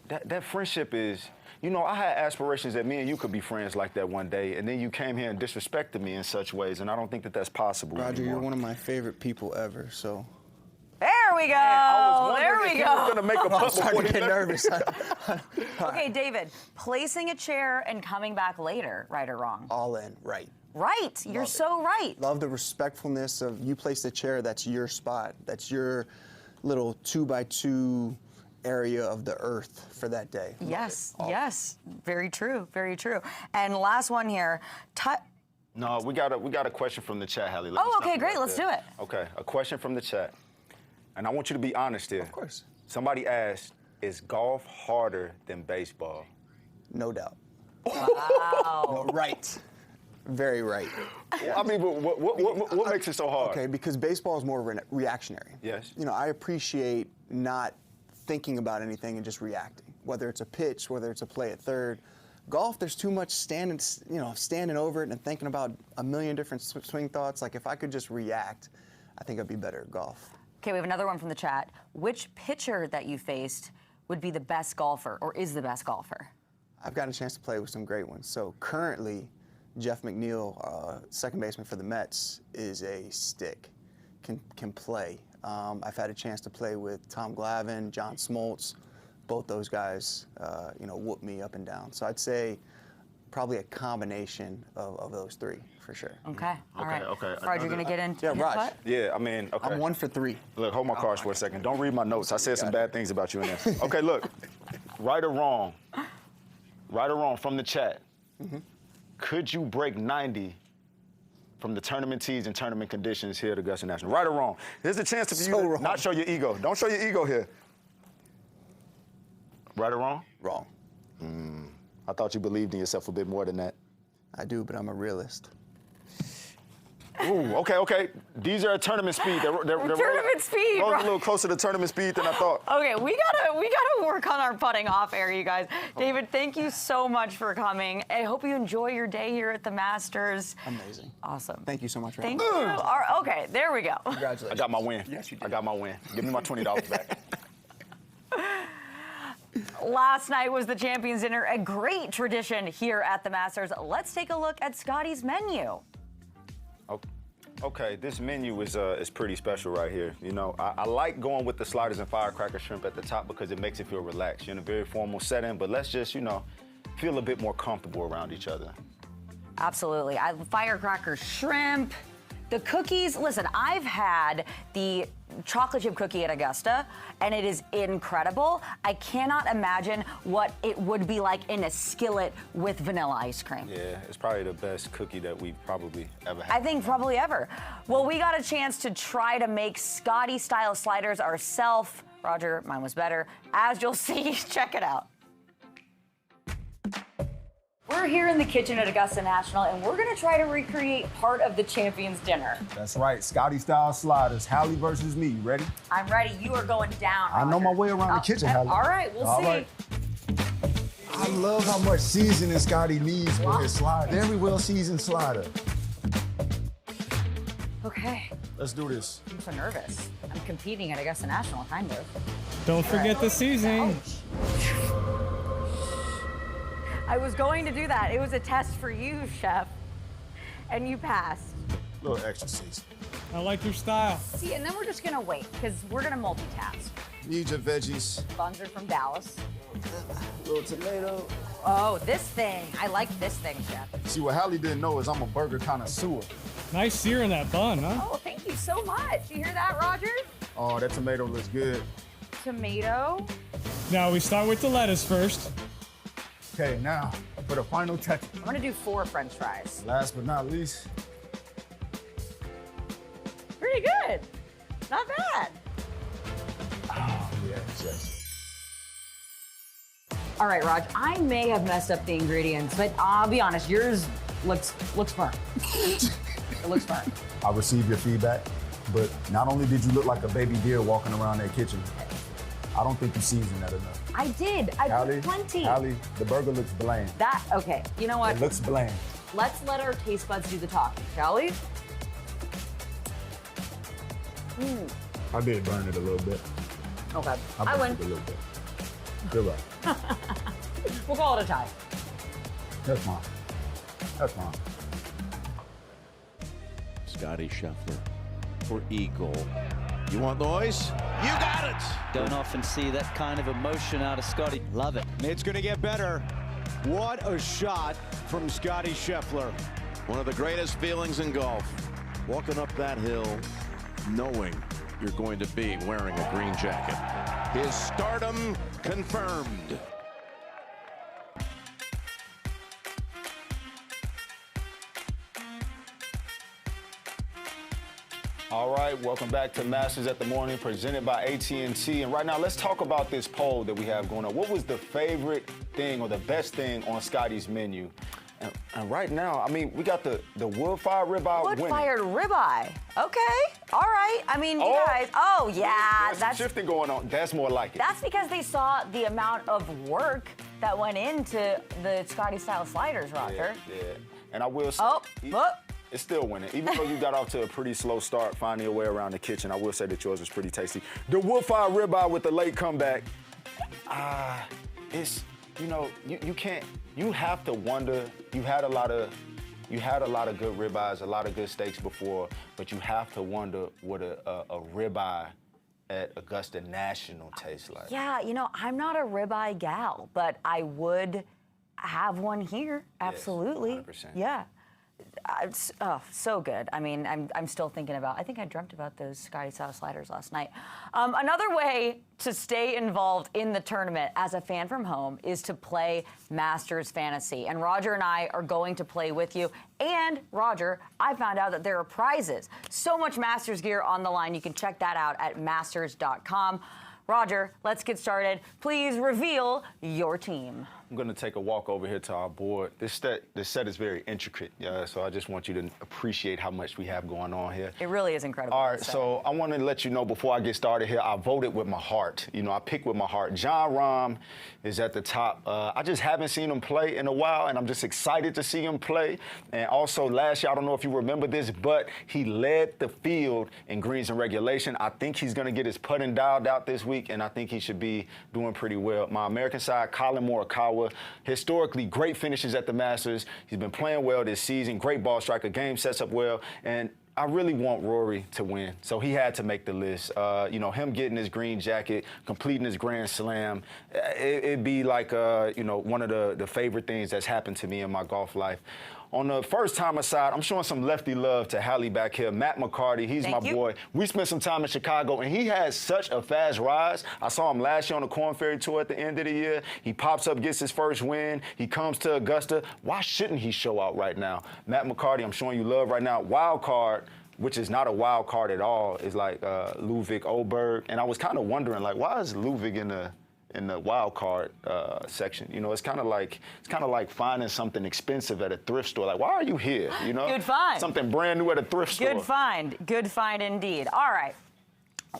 That friendship is, you know, I had aspirations that me and you could be friends like that one day, and then you came here and disrespected me in such ways, and I don't think that that's possible Roger, anymore. you're one of my favorite people ever, so. There we go. There we go. Going to make a putt before get he nervous. Okay, David, placing a chair and coming back later, right or wrong? All in, right. Right. You're so right. Love the respectfulness of you place the chair, that's your spot. That's your little 2x2 area of the earth for that day. Yes, yes. Very true, very true. And last one here. No, we got a question from the chat, Hally. Oh, okay, great. Let's do it. Okay, a question from the chat. And I want you to be honest here. Of course. Somebody asked, is golf harder than baseball? No doubt. Wow. Right. Very right. I mean, what makes it so hard? Okay, because baseball is more reactionary. Yes. You know, I appreciate not thinking about anything and just reacting, whether it's a pitch, whether it's a play at third. Golf, there's too much standing over it and thinking about a million different swing thoughts. Like if I could just react, I think I'd be better at golf. Okay, we have another one from the chat. Which pitcher that you faced would be the best golfer or is the best golfer? I've gotten a chance to play with some great ones. So currently, Jeff McNeil, second baseman for the Mets, is a stick, can play. I've had a chance to play with Tom Glavine, John Smoltz. Both those guys, whoop me up and down. So I'd say probably a combination of those 3 for sure. Okay. All right. Okay. Raj, you're gonna get into Yeah, Raj. putt? Yeah, I mean, okay. I'm 1 for 3. Look, hold my cards for a second. Don't read my notes. I said some bad things about you in there. Okay, look. Right or wrong? Right or wrong from the chat. Mm-hmm. Could you break 90 from the tournament tees and tournament conditions here at Augusta National? Right or wrong? Here's a chance for you to not show your ego. Don't show your ego here. Right or wrong? Wrong. I thought you believed in yourself a bit more than that. I do, but I'm a realist. Ooh, okay. These are tournament speed. They're Tournament speed, rolling right. a little closer to tournament speed than I thought. Okay, we gotta work on our putting off air, you guys. David, thank you so much for coming. I hope you enjoy your day here at the Masters. Amazing. Awesome. Thank you so much for Thank having you. me. All right, okay, there we go. Congratulations. I got my win. Yes, you did. I got my win. Give me my $20 back. Last night was the Champions Dinner, a great tradition here at the Masters. Let's take a look at Scotty's menu. Okay, this menu is pretty special right here. You know, I like going with the sliders and firecracker shrimp at the top because it makes it feel relaxed. You're in a very formal setting, but let's just, feel a bit more comfortable around each other. Absolutely. Firecracker shrimp. The cookies, listen, I've had the chocolate chip cookie at Augusta, and it is incredible. I cannot imagine what it would be like in a skillet with vanilla ice cream. Yeah, it's probably the best cookie that we've probably ever had. I think probably ever. Well, we got a chance to try to make Scotty-style sliders ourselves. Roger, mine was better. As you'll see, check it out. We're here in the kitchen at Augusta National, and we're gonna try to recreate part of the Champions Dinner. That's right, Scotty-style sliders. Hally versus me. You ready? I'm ready. You are going down, I know Roger. my way around the kitchen, Hally. All right, we'll see. Right. I love how much seasoning Scotty needs for his slider. Very well seasoned slider. Okay. Let's do this. I'm so nervous. I'm competing at Augusta National, kind of. Don't forget the seasoning. I was going to do that. It was a test for you, Chef, and you passed. A little extra season. I like your style. See, and then we're just gonna wait, because we're gonna multitask. Need your veggies. Buns are from Dallas. Little tomato. Oh, this thing. I like this thing, Chef. See, what Hally didn't know is I'm a burger connoisseur. Nice sear in that bun, huh? Oh, thank you so much. You hear that, Roger? Oh, that tomato looks good. Tomato. Now we start with the lettuce first. Okay, now for the final touch. I'm gonna do 4 French fries. Last but not least. Pretty good. Not bad. Oh, yes. All right, Raj, I may have messed up the ingredients, but I'll be honest, yours looks firm. It looks firm. I received your feedback, but not only did you look like a baby deer walking around that kitchen, I don't think you seasoned that enough. I did. I put plenty. Hally, the burger looks bland. Okay, you know what? It looks bland. Let's let our taste buds do the talking, shall we? I did burn it a little bit. Okay, I burned win. it a little bit. Good luck. We'll call it a tie. That's mine. That's mine. Scotty Scheffler for Eagle. You want noise? You got it! Don't often see that kind of emotion out of Scotty. Love it. It's going to get better. What a shot from Scotty Scheffler. One of the greatest feelings in golf. Walking up that hill, knowing you're going to be wearing a green jacket. His stardom confirmed. All right, welcome back to Masters at the Morning, presented by AT&T. And right now, let's talk about this poll that we have going on. What was the favorite thing or the best thing on Scotty's menu? And right now, I mean, we got the wood-fired ribeye winning. Wood-fired ribeye. Okay, all right. I mean, you guys, There's some shifting going on. That's more like it. That's because they saw the amount of work that went into the Scotty-style sliders, Roger. Yeah. And I will say, it's still winning. Even though you got off to a pretty slow start finding your way around the kitchen, I will say that yours was pretty tasty. The wood-fired ribeye with the late comeback, it's, you can't, you have to wonder, you had a lot of good ribeyes, a lot of good steaks before, but you have to wonder what a ribeye at Augusta National tastes like. Yeah, I'm not a ribeye gal, but I would have one here, absolutely. Yes, 100%. Yeah. It's so good. I mean, I'm still thinking about, I think I dreamt about those Scotty-style sliders last night. Another way to stay involved in the tournament as a fan from home is to play Masters Fantasy. And Roger and I are going to play with you. And Roger, I found out that there are prizes. So much Masters gear on the line. You can check that out at masters.com. Roger, let's get started. Please reveal your team. I'm going to take a walk over here to our board. This set is very intricate, so I just want you to appreciate how much we have going on here. It really is incredible. All right, so I want to let you know before I get started here, I voted with my heart. I picked with my heart. John Rahm is at the top. I just haven't seen him play in a while, and I'm just excited to see him play. And also, last year, I don't know if you remember this, but he led the field in greens and regulation. I think he's going to get his putting dialed out this week, and I think he should be doing pretty well. My American side, Colin Morikawa, historically great finishes at the Masters. He's been playing well this season, great ball striker, game sets up well, and I really want Rory to win, so he had to make the list. You know, him getting his green jacket, completing his Grand Slam, it'd be like, you know, one of the favorite things that's happened to me in my golf life. On the first-timer side, I'm showing some lefty love to Hally back here. Matt McCarty, he's my boy. We spent some time in Chicago, and he has such a fast rise. I saw him last year on the Korn Ferry Tour at the end of the year. He pops up, gets his first win. He comes to Augusta. Why shouldn't he show out right now? Matt McCarty, I'm showing you love right now. Wild card, which is not a wild card at all, is like Ludwig Oberg. And I was kind of wondering, like, why is Ludwig in the wild card section? You know, it's kind of like finding something expensive at a thrift store. Like, why are you here? You know, good find. Something brand new at a thrift store. Good find indeed. All right.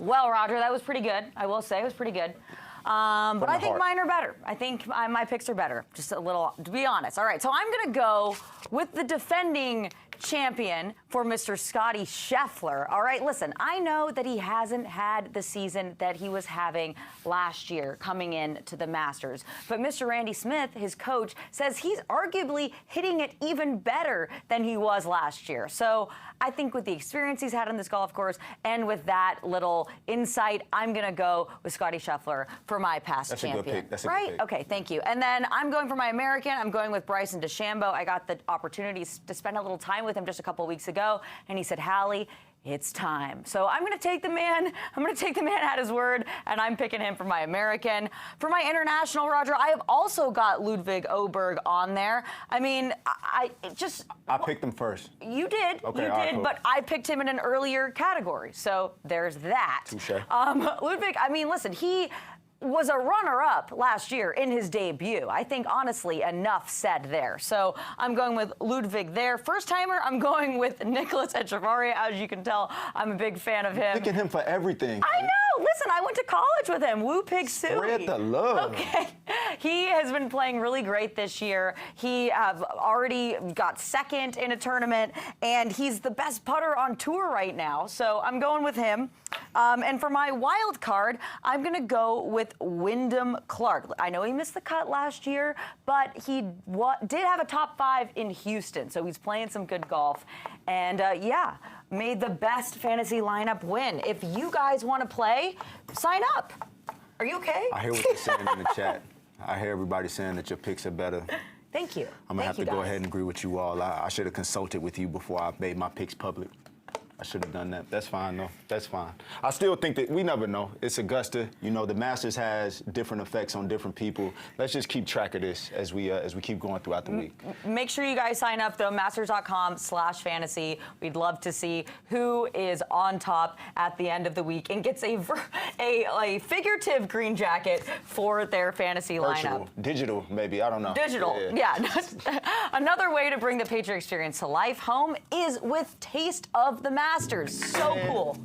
Well, Roger, that was pretty good. I will say it was pretty good. But I think mine are better. I think my picks are better. Just a little, to be honest. All right, so I'm going to go with the defending champion for Mr. Scotty Scheffler. All right, listen, I know that he hasn't had the season that he was having last year coming in to the Masters, but Mr. Randy Smith, his coach, says he's arguably hitting it even better than he was last year. So I think with the experience he's had on this golf course and with that little insight, I'm going to go with Scotty Scheffler for my past champion. That's a good pick. That's a right? good pick. Okay, thank you. And then I'm going for my American. I'm going with Bryson DeChambeau. I got the opportunity to spend a little time with him just a couple weeks ago, and he said, Hally, it's time. So I'm going to take the man at his word, and I'm picking him for my American. For my international, Roger, I have also got Ludwig Oberg on there. I mean, I picked him first. You did. Okay, you did, cool. but I picked him in an earlier category. So there's that. Touche. Ludwig, I mean, listen, he was a runner-up last year in his debut. I think, honestly, enough said there. So I'm going with Ludwig there. First-timer, I'm going with Nicholas Echevarria. As you can tell, I'm a big fan of him. Picking him for everything. I know. Listen, I went to college with him. Woo Pig Sooie. Spread the love. Okay. He has been playing really great this year. He have already got second in a tournament, and he's the best putter on tour right now. So I'm going with him. And for my wild card, I'm going to go with Wyndham Clark. I know he missed the cut last year, but he did have a top 5 in Houston, so he's playing some good golf. And yeah, made the best fantasy lineup win. If you guys want to play, sign up. Are you okay? I hear what you're saying in the chat. I hear everybody saying that your picks are better. Thank you. I'm going to have to go ahead and agree with you all. I should have consulted with you before I made my picks public. I should have done that. That's fine, though. That's fine. I still think that we never know. It's Augusta. You know, the Masters has different effects on different people. Let's just keep track of this as we keep going throughout the week. Make sure you guys sign up, though, masters.com/fantasy. We'd love to see who is on top at the end of the week and gets a figurative green jacket for their fantasy lineup. Digital, maybe. I don't know. Digital, yeah. Another way to bring the Patriot experience to life home is with Taste of the Masters. So cool.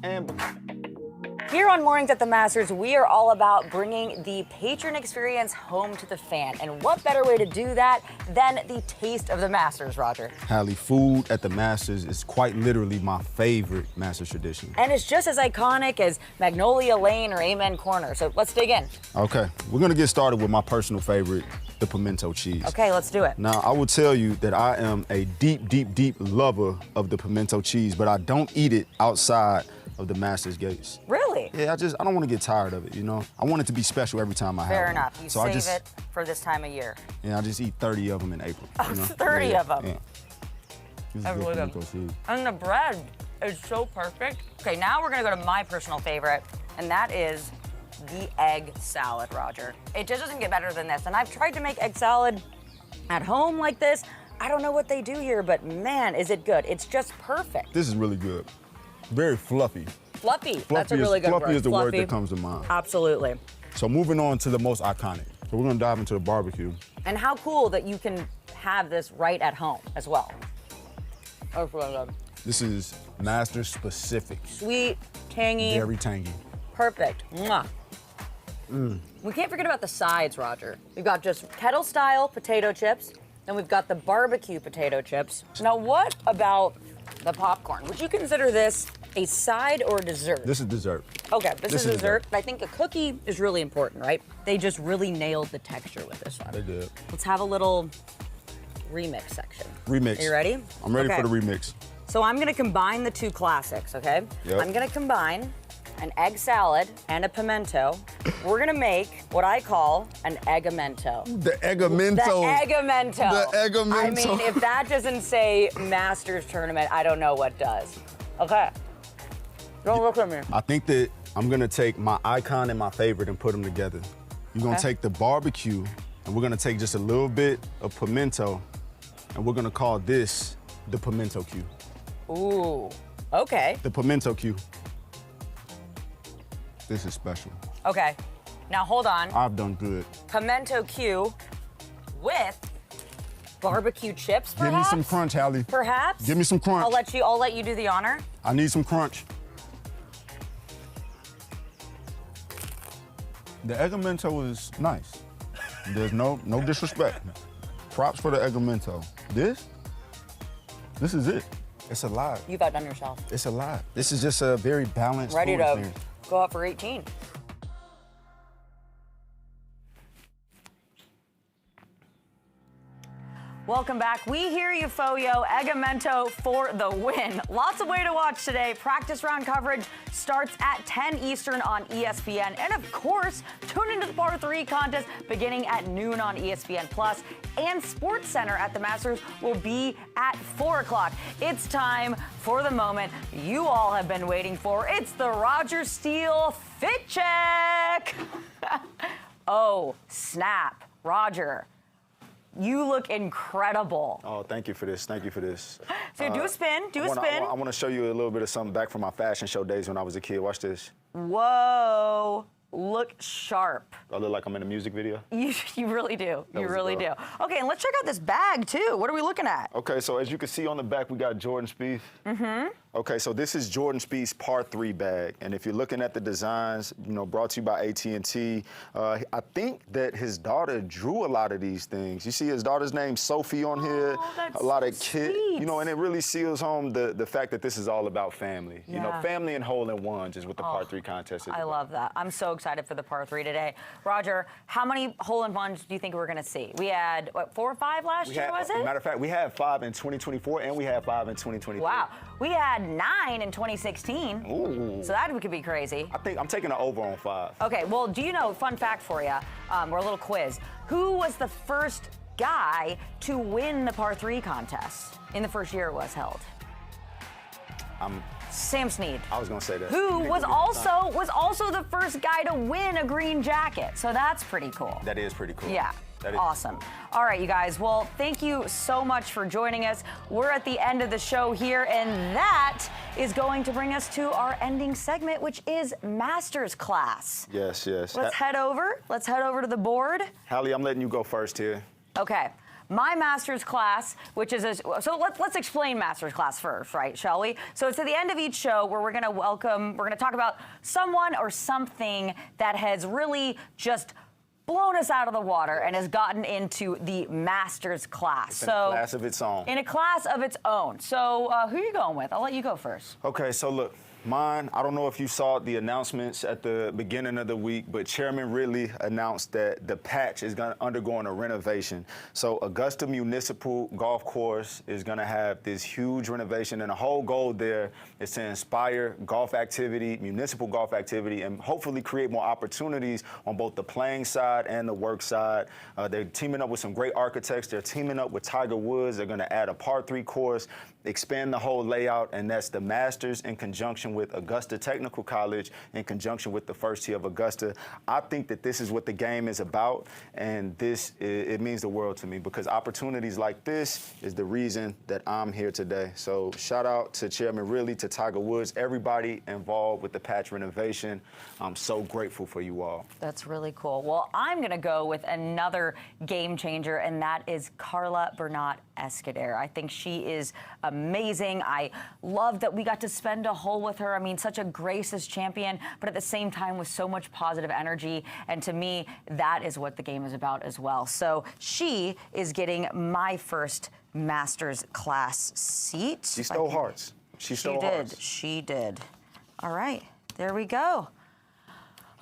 Here on Mornings at the Masters, we are all about bringing the patron experience home to the fan. And what better way to do that than the Taste of the Masters, Roger? Hally, food at the Masters is quite literally my favorite Masters tradition. And it's just as iconic as Magnolia Lane or Amen Corner. So let's dig in. Okay, we're gonna get started with my personal favorite, the pimento cheese. Okay, let's do it. Now, I will tell you that I am a deep, deep, deep lover of the pimento cheese, but I don't eat it outside of the Masters gates. Really? Yeah, I don't want to get tired of it, you know? I want it to be special every time I have it. Fair enough. You save it for this time of year. Yeah, I just eat 30 of them in April. Oh, you know? 30 of them. Yeah. This is good pimento cheese. And the bread is so perfect. Okay, now we're gonna go to my personal favorite, and that is the egg salad, Roger. It just doesn't get better than this. And I've tried to make egg salad at home like this. I don't know what they do here, but man, is it good. It's just perfect. This is really good. Very fluffy. Fluffy. That's a really good word. Fluffy is the word that comes to mind. Absolutely. So moving on to the most iconic. So we're gonna dive into the barbecue. And how cool that you can have this right at home as well. Oh, really good. This is Masters specific. Sweet, tangy. Very tangy. Perfect. Mwah. We can't forget about the sides, Roger. We've got just kettle-style potato chips, then we've got the barbecue potato chips. Now, what about the popcorn? Would you consider this a side or a dessert? This is dessert. Okay, this is dessert. I think a cookie is really important, right? They just really nailed the texture with this one. They did. Let's have a little remix section. Remix. Are you ready? I'm ready for the remix. So I'm gonna combine the two classics, okay? Yep. I'm gonna combine an egg salad and a pimento. We're gonna make what I call an eggamento. The eggamento. The eggamento. The eggamento. I mean, if that doesn't say Masters tournament, I don't know what does. Okay. Don't look at me. I think that I'm gonna take my icon and my favorite and put them together. You're gonna take the barbecue, and we're gonna take just a little bit of pimento, and we're gonna call this the pimento cue. Ooh, okay. The pimento cue. This is special. Okay, now hold on. I've done good. Pimento Q with barbecue chips, perhaps? Give me some crunch, Hally. Perhaps? Give me some crunch. I'll let you do the honor. I need some crunch. The eggamento is nice. There's no disrespect. Props for the eggamento. This is it. It's a lot. You've outdone yourself. It's a lot. This is just a very balanced Ready food to experience. go out for 18. Welcome back. We hear you, Foyo. Eggamento for the win. Lots of way to watch today. Practice round coverage starts at 10 Eastern on ESPN. And of course, tune into the par 3 contest beginning at noon on ESPN Plus. And Sports Center at the Masters will be at 4 o'clock. It's time for the moment you all have been waiting for. It's the Roger Steele Fit Check. Oh, snap. Roger. You look incredible. Oh, thank you for this. Thank you for this. So do a spin. Do a spin. I want to show you a little bit of something back from my fashion show days when I was a kid. Watch this. Whoa. Look sharp. I look like I'm in a music video. You really do. That You was really a do. girl. Okay, and let's check out this bag, too. What are we looking at? Okay, so as you can see on the back, we got Jordan Spieth. Mm-hmm. Okay, so this is Jordan Spieth's par 3 bag, and if you're looking at the designs, brought to you by AT&T, I think that his daughter drew a lot of these things. You see his daughter's name, Sophie, on here. That's a lot so of kids, sweet. and it really seals home the fact that this is all about family. Yeah. Family and hole-in-ones is what the par 3 contest is I about. love that. I'm so excited for the par 3 today. Roger, how many hole-in-ones do you think we're going to see? We had, 4 or 5 last year, was it? Matter of fact, we had 5 in 2024, and we had 5 in 2023. Wow. We had 9 in 2016. Ooh. So that could be crazy. I think I'm taking an over on 5. Okay, well, do you know, fun fact for you, or a little quiz, who was the first guy to win the par 3 contest in the first year it was held? Sam Snead. I was going to say that. Who was also the first guy to win a green jacket. So that's pretty cool. That is pretty cool. Yeah. That is awesome. All right, you guys. Well, thank you so much for joining us. We're at the end of the show here, and that is going to bring us to our ending segment, which is Masters Class. Yes. Let's head over. Let's head over to the board. Hally, I'm letting you go first here. Okay. My Masters Class, which is so let's explain Masters Class first, right? Shall we? So it's at the end of each show where we're going to talk about someone or something that has really just blown us out of the water and has gotten into the Masters Class. In a class of its own. In a class of its own. So who are you going with? I'll let you go first. Okay, so look. Mine, I don't know if you saw the announcements at the beginning of the week, but Chairman Ridley announced that the patch is undergoing a renovation. So Augusta Municipal Golf Course is going to have this huge renovation, and the whole goal there is to inspire golf activity, municipal golf activity, and hopefully create more opportunities on both the playing side and the work side. They're teaming up with some great architects. They're teaming up with Tiger Woods. They're going to add a par 3 course, expand the whole layout, and that's the Masters in conjunction with Augusta Technical College in conjunction with the First Tee of Augusta. I think that this is what the game is about, and it means the world to me because opportunities like this is the reason that I'm here today. So shout out to Chairman Ridley, to Tiger Woods, everybody involved with the patch renovation. I'm so grateful for you all. That's really cool. Well, I'm going to go with another game changer, and that is Carla Bernat Escudero. I think she is amazing. I love that we got to spend a hole with her. I mean, such a gracious champion, but at the same time with so much positive energy. And to me, that is what the game is about as well. So she is getting my first Masters Class seat. She stole hearts. She stole hearts. She did. All right, there we go.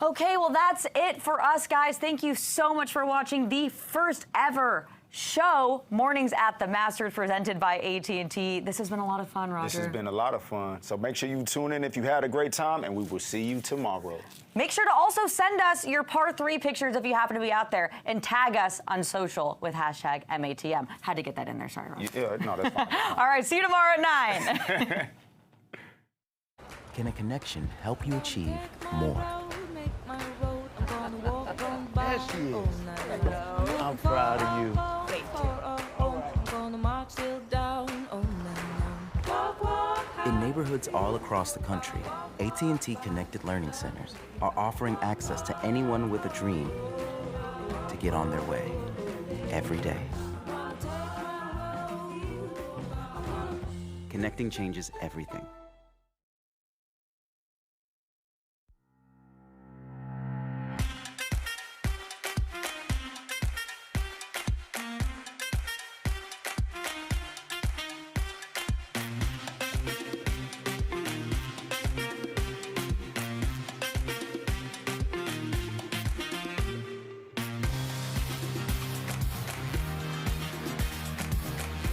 Okay, well, that's it for us, guys. Thank you so much for watching the first ever show, Mornings at the Masters, presented by AT&T. This has been a lot of fun, Roger. This has been a lot of fun. So make sure you tune in if you had a great time, and we will see you tomorrow. Make sure to also send us your par 3 pictures if you happen to be out there, and tag us on social with hashtag MATM. Had to get that in there, sorry, Roger. Yeah, no, that's fine. All right, see you tomorrow at 9. Can a connection help you achieve more? There she is. I'm proud of you. In neighborhoods all across the country, AT&T Connected Learning Centers are offering access to anyone with a dream to get on their way every day. Connecting changes everything.